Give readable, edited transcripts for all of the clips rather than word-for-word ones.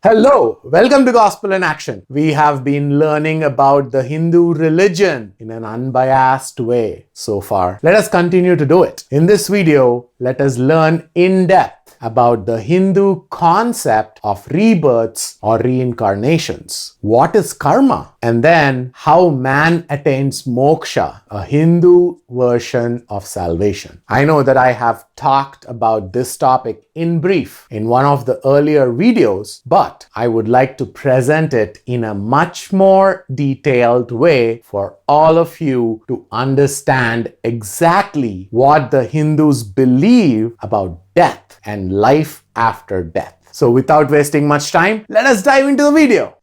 Hello, welcome to Gospel in Action. We have been learning about the Hindu religion in an unbiased way so far. Let us continue to do it. In this video, let us learn in depth about the Hindu concept of rebirths or reincarnations. What is karma? And then how man attains moksha, a Hindu version of salvation. I know that I have talked about this topic in brief in one of the earlier videos, but I would like to present it in a much more detailed way for all of you to understand exactly what the Hindus believe about death and life after death. So without wasting much time, let us dive into the video.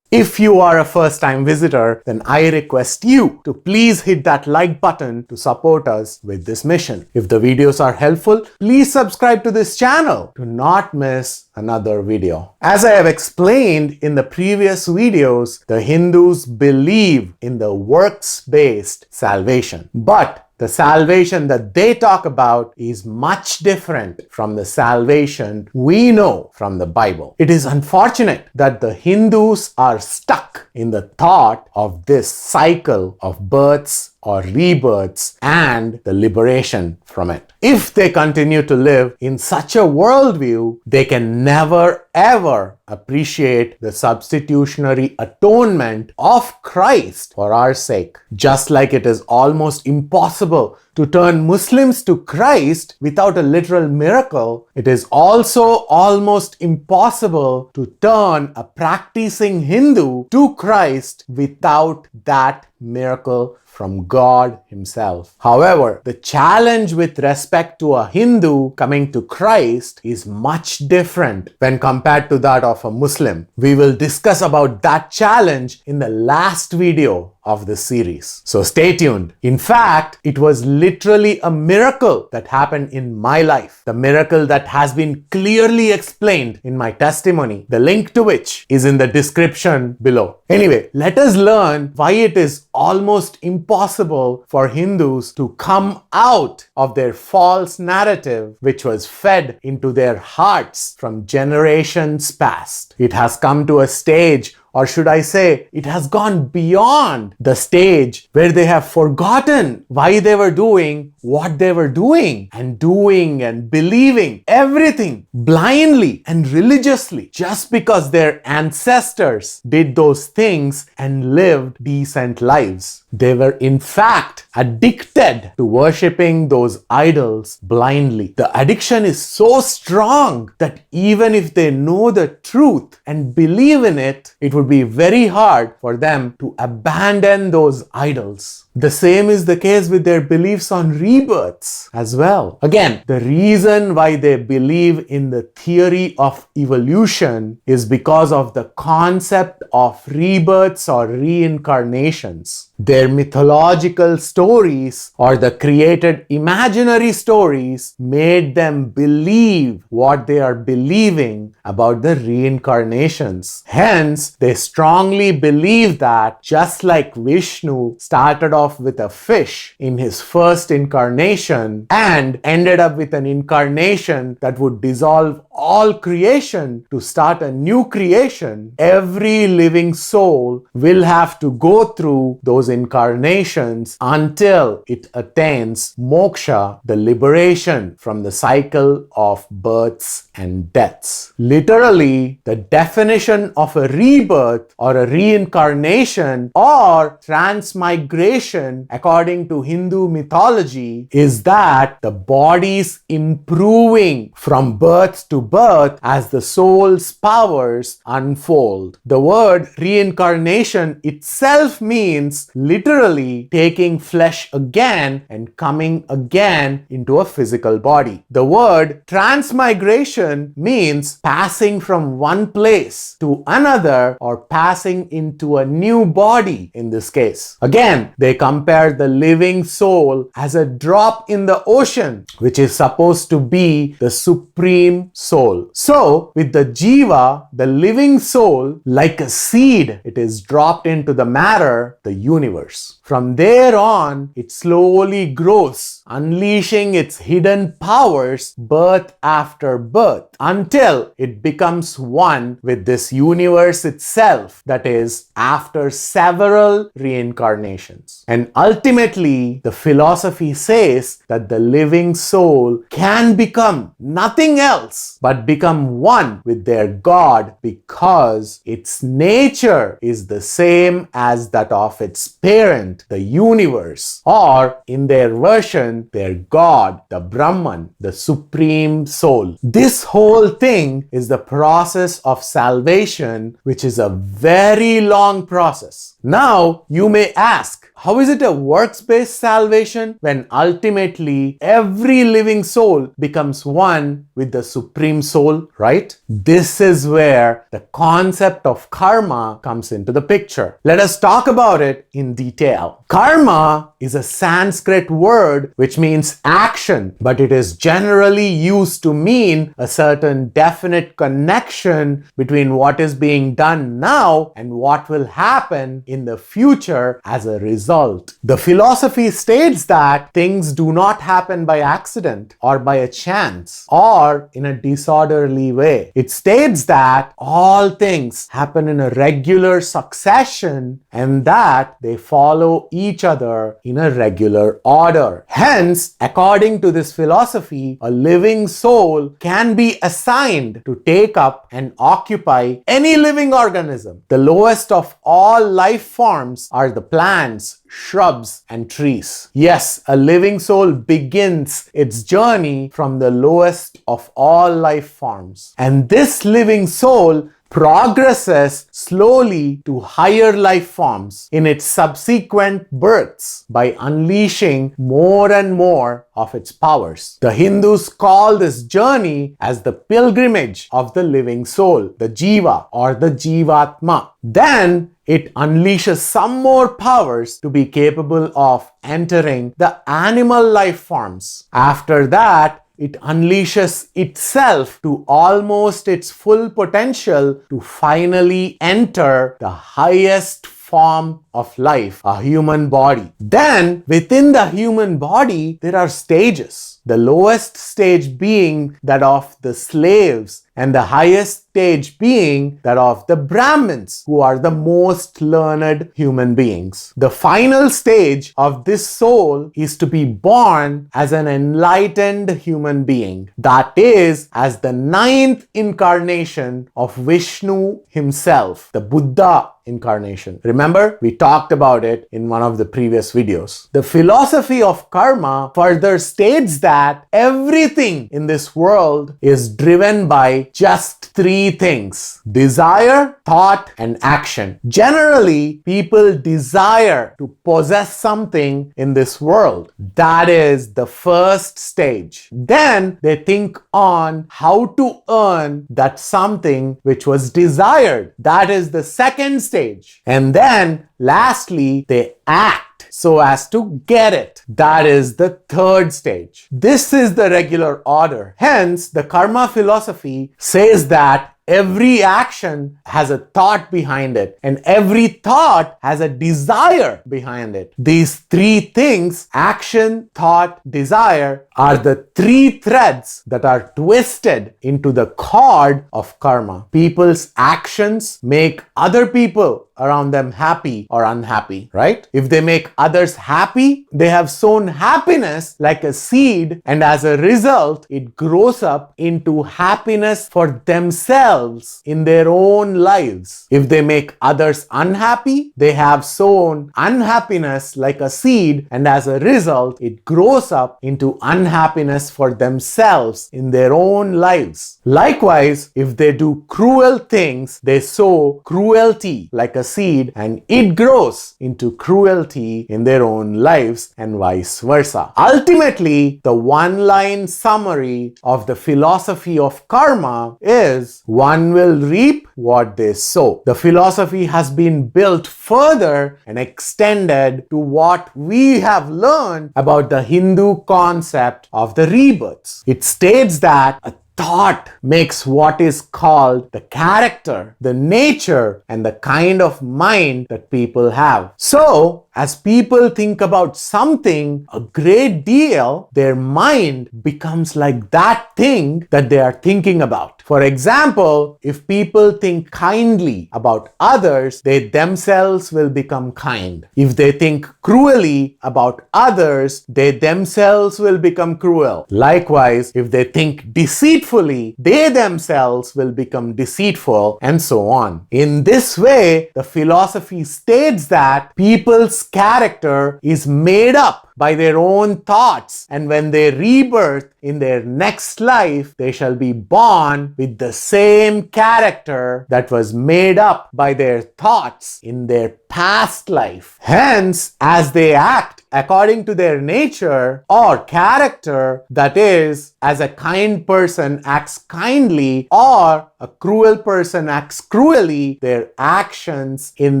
If you are a first-time visitor, then I request you to please hit that like button to support us with this mission. If the videos are helpful, please subscribe to this channel to not miss another video. As I have explained in the previous videos, the Hindus believe in the works-based salvation. But the salvation that they talk about is much different from the salvation we know from the Bible. It is unfortunate that the Hindus are stuck in the thought of this cycle of births or rebirths and the liberation from it. If they continue to live in such a worldview, they can never ever appreciate the substitutionary atonement of Christ for our sake. Just like it is almost impossible to turn Muslims to Christ without a literal miracle, it is also almost impossible to turn a practicing Hindu to Christ without that miracle from God Himself. However, the challenge with respect to a Hindu coming to Christ is much different when compared to that of a Muslim. We will discuss about that challenge in the last video of this series. So stay tuned. In fact, it was literally a miracle that happened in my life. The miracle that has been clearly explained in my testimony, the link to which is in the description below. Anyway, let us learn why it is almost impossible for Hindus to come out of their false narrative which was fed into their hearts from generations past. It has come to a stage, or should I say, it has gone beyond the stage where they have forgotten why they were doing what they were doing and believing everything blindly and religiously just because their ancestors did those things and lived decent lives. They were in fact addicted to worshipping those idols blindly. The addiction is so strong that even if they know the truth and believe in it, it would be very hard for them to abandon those idols. The same is the case with their beliefs on rebirths as well. Again, the reason why they believe in the theory of evolution is because of the concept of rebirths or reincarnations. Their mythological stories or the created imaginary stories made them believe what they are believing about the reincarnations. Hence, they strongly believe that just like Vishnu started off with a fish in his first incarnation and ended up with an incarnation that would dissolve all creation to start a new creation, every living soul will have to go through those incarnations until it attains moksha, the liberation from the cycle of births and deaths. Literally, the definition of a rebirth or a reincarnation or transmigration according to Hindu mythology is that the body's improving from birth to birth as the soul's powers unfold. The word reincarnation itself means literally taking flesh again and coming again into a physical body. The word transmigration means passing from one place to another or passing into a new body in this case. Again, they They compare the living soul as a drop in the ocean, which is supposed to be the supreme soul. So, with the jiva, the living soul, like a seed, it is dropped into the matter, the universe. From there on, it slowly grows, unleashing its hidden powers birth after birth, until it becomes one with this universe itself, that is, after several reincarnations. And ultimately, the philosophy says that the living soul can become nothing else but become one with their God, because its nature is the same as that of its parent, the universe, or in their version, their God, the Brahman, the supreme soul. This whole thing is the process of salvation, which is a very long process. Now, you may ask, how is it a works-based salvation when ultimately every living soul becomes one with the supreme soul, right? This is where the concept of karma comes into the picture. Let us talk about it in detail. Karma is a Sanskrit word which means action, but it is generally used to mean a certain definite connection between what is being done now and what will happen in the future as a result. The philosophy states that things do not happen by accident or by a chance or in a disorderly way. It states that all things happen in a regular succession and that they follow each other in a regular order. Hence, according to this philosophy, a living soul can be assigned to take up and occupy any living organism. The lowest of all life forms are the plants, shrubs, and trees. Yes, a living soul begins its journey from the lowest of all life forms. And this living soul progresses slowly to higher life forms in its subsequent births by unleashing more and more of its powers. The Hindus call this journey as the pilgrimage of the living soul, the jiva or the jivatma. Then it unleashes some more powers to be capable of entering the animal life forms. After that, it unleashes itself to almost its full potential to finally enter the highest form of life, a human body. Then, within the human body, there are stages. The lowest stage being that of the slaves, and the highest stage being that of the Brahmins, who are the most learned human beings. The final stage of this soul is to be born as an enlightened human being. That is, as the 9th incarnation of Vishnu himself, the Buddha incarnation. Remember, we talked about it in one of the previous videos. The philosophy of karma further states that everything in this world is driven by just 3 things: desire, thought, and action. Generally, people desire to possess something in this world. That is the first stage. Then they think on how to earn that something which was desired. That is the second stage. And then lastly, they act so as to get it. That is the third stage. This is the regular order. Hence, the karma philosophy says that every action has a thought behind it, and every thought has a desire behind it. These 3 things, action, thought, desire, are the 3 threads that are twisted into the cord of karma. People's actions make other people around them happy or unhappy, right? If they make others happy, they have sown happiness like a seed, and as a result, it grows up into happiness for themselves in their own lives. If they make others unhappy, they have sown unhappiness like a seed, and as a result, it grows up into unhappiness for themselves in their own lives. Likewise, if they do cruel things, they sow cruelty like a seed, and it grows into cruelty in their own lives, and vice versa. Ultimately, the one-line summary of the philosophy of karma is: one will reap what they sow. The philosophy has been built further and extended to what we have learned about the Hindu concept of the rebirths. It states that a thought makes what is called the character, the nature, and the kind of mind that people have. So, as people think about something a great deal, their mind becomes like that thing that they are thinking about. For example, if people think kindly about others, they themselves will become kind. If they think cruelly about others, they themselves will become cruel. Likewise, if they think deceitfully, they themselves will become deceitful, and so on. In this way, the philosophy states that people's character is made up by their own thoughts, and when they rebirth in their next life, they shall be born with the same character that was made up by their thoughts in their past life. Hence, as they act according to their nature or character, that is, as a kind person acts kindly or a cruel person acts cruelly, their actions in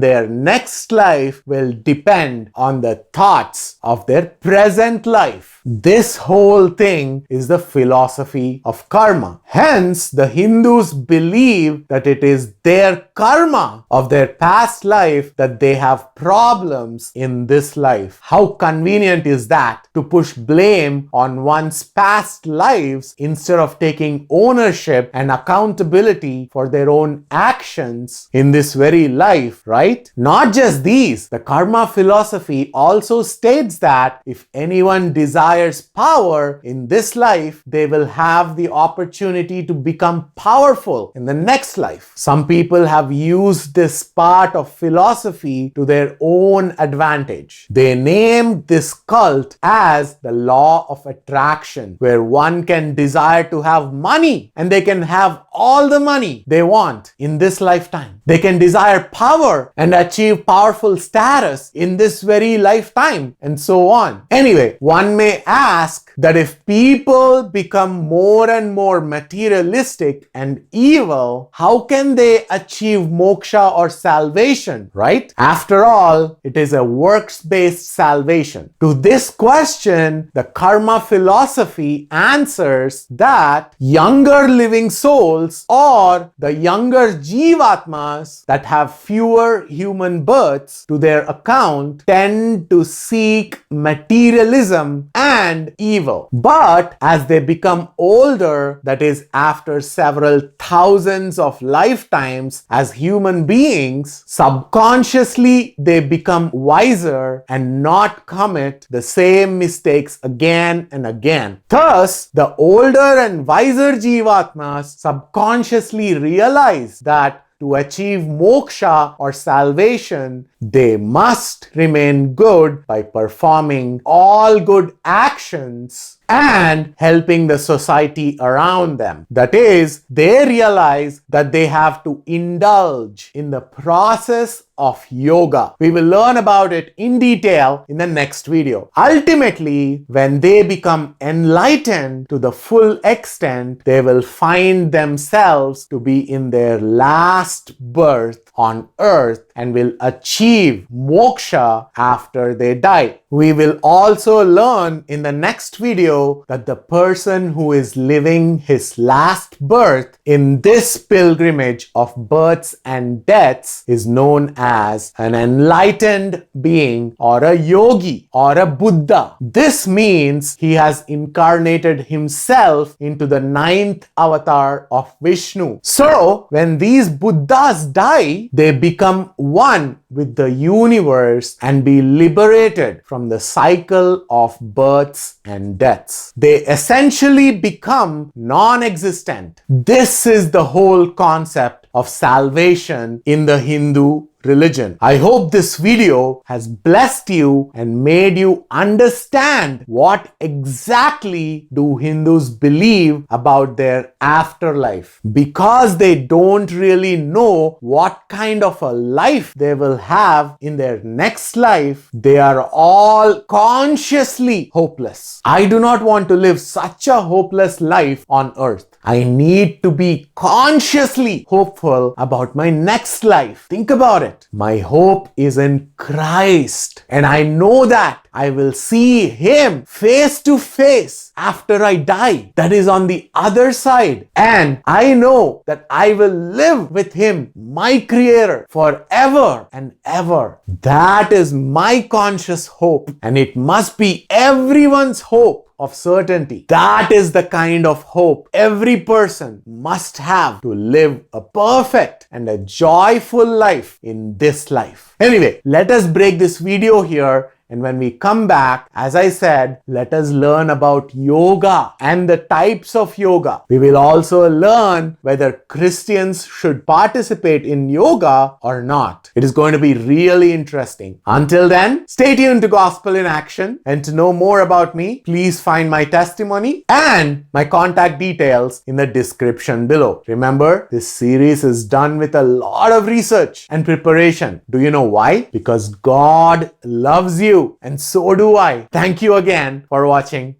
their next life will depend on the thoughts of their present life. This whole thing is the philosophy of karma. Hence, the Hindus believe that it is their karma of their past life that they have problems in this life. How convenient is that, to push blame on one's past lives instead of taking ownership and accountability for their own actions in this very life, right? Not just these, the karma philosophy also states that if anyone desires power in this life, they will have the opportunity to become powerful in the next life. Some people have used this part of philosophy to their own advantage. They named this cult as the law of attraction, where one can desire to have money and they can have all the money they want in this lifetime. They can desire power and achieve powerful status in this very lifetime, and so on. Anyway, one may ask that if people become more and more materialistic and evil, how can they achieve moksha or salvation, right? After all, it is a works-based salvation. To this question, the karma philosophy answers that younger living souls or the younger jivatmas that have fewer human births to their account tend to seek materialism and evil. But as they become older, that is after several thousands of lifetimes as human beings, subconsciously they become wiser and not commit the same mistakes again and again. Thus, the older and wiser jivatmas subconsciously realize that to achieve moksha or salvation, they must remain good by performing all good actions and helping the society around them. That is, they realize that they have to indulge in the process of yoga. We will learn about it in detail in the next video. Ultimately, when they become enlightened to the full extent, they will find themselves to be in their last birth on earth and will achieve moksha after they die. We will also learn in the next video that the person who is living his last birth in this pilgrimage of births and deaths is known as an enlightened being or a yogi or a Buddha. This means he has incarnated himself into the 9th avatar of Vishnu. So, when these Buddhas die, they become one with the universe and be liberated from the cycle of births and deaths. They essentially become non-existent. This is the whole concept of salvation in the Hindu religion. I hope this video has blessed you and made you understand what exactly do Hindus believe about their afterlife. Because they don't really know what kind of a life they will have in their next life, they are all consciously hopeless. I do not want to live such a hopeless life on earth. I need to be consciously hopeful about my next life. Think about it. My hope is in Christ, and I know that I will see Him face to face after I die. That is on the other side. And I know that I will live with Him, my Creator, forever and ever. That is my conscious hope, and it must be everyone's hope of certainty. That is the kind of hope every person must have to live a perfect and a joyful life in this life. Anyway, let us break this video here. And when we come back, as I said, let us learn about yoga and the types of yoga. We will also learn whether Christians should participate in yoga or not. It is going to be really interesting. Until then, stay tuned to Gospel in Action. And to know more about me, please find my testimony and my contact details in the description below. Remember, this series is done with a lot of research and preparation. Do you know why? Because God loves you. And so do I. Thank you again for watching.